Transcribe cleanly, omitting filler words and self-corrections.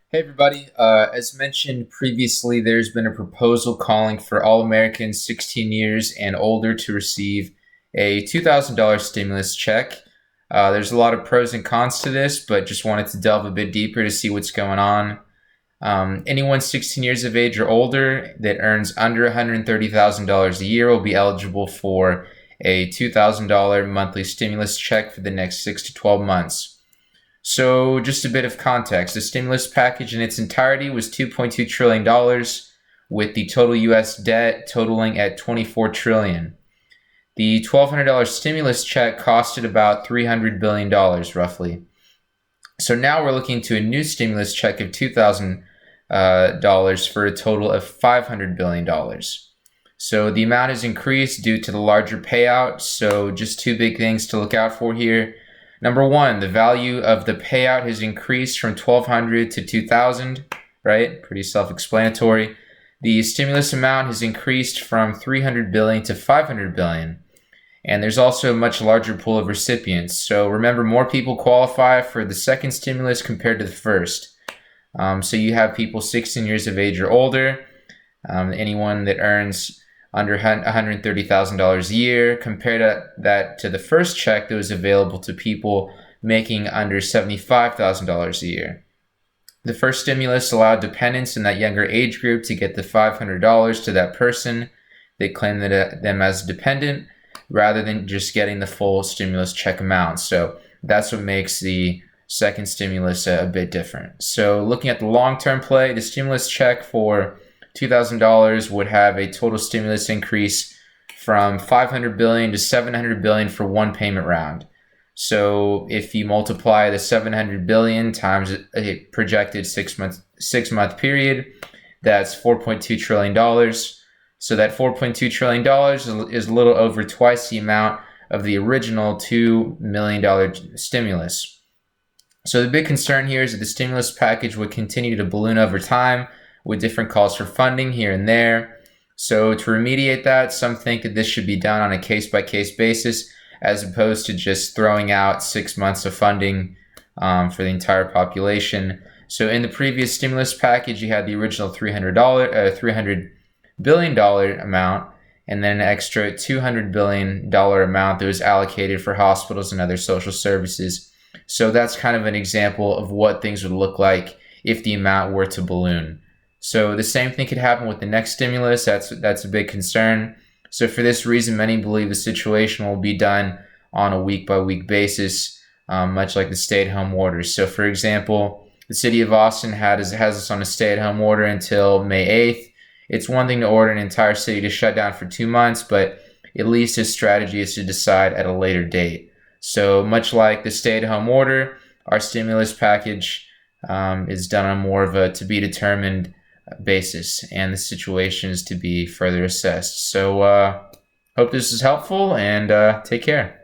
Hey everybody, as mentioned previously, there's been a proposal calling for all Americans 16 years and older to receive a $2,000 stimulus check. There's a lot of pros and cons to this, but just wanted to delve a bit deeper to see what's going on. Anyone 16 years of age or older that earns under $130,000 a year will be eligible for a $2,000 monthly stimulus check for the next 6 to 12 months. So, just a bit of context. The stimulus package in its entirety was $2.2 trillion, with the total U.S. debt totaling at $24 trillion. The $1,200 stimulus check costed about $300 billion, roughly. So now we're looking to a new stimulus check of $2,000 for a total of $500 billion. So the amount has increased due to the larger payout. So just two big things to look out for here. Number one, the value of the payout has increased from 1,200 to 2,000, right? Pretty self-explanatory. The stimulus amount has increased from 300 billion to 500 billion. And there's also a much larger pool of recipients. So remember, more people qualify for the second stimulus compared to the first. So you have people 16 years of age or older, anyone that earns under $130,000 a year. Compare that to the first check that was available to people making under $75,000 a year. The first stimulus allowed dependents in that younger age group to get the $500 to that person they claimed them as a dependent, rather than just getting the full stimulus check amount. So that's what makes the second stimulus a bit different. So looking at the long-term play, the stimulus check for $2,000 would have a total stimulus increase from $500 billion to $700 billion for one payment round. So if you multiply the $700 billion times a projected six month period, that's $4.2 trillion. So that $4.2 trillion is a little over twice the amount of the original $2 million stimulus. So the big concern here is that the stimulus package would continue to balloon over time, with different calls for funding here and there. So to remediate that, some think that this should be done on a case-by-case basis, as opposed to just throwing out 6 months of funding for the entire population. So in the previous stimulus package, you had the original $300 billion amount, and then an extra $200 billion amount that was allocated for hospitals and other social services. So that's kind of an example of what things would look like if the amount were to balloon. So the same thing could happen with the next stimulus. That's a big concern. So for this reason, many believe the situation will be done on a week-by-week basis, much like the stay-at-home orders. So for example, the city of Austin has us on a stay-at-home order until May 8th. It's one thing to order an entire city to shut down for 2 months, but at least his strategy is to decide at a later date. So much like the stay-at-home order, our stimulus package is done on more of a to-be-determined basis, and the situation is to be further assessed. So hope this is helpful, and take care.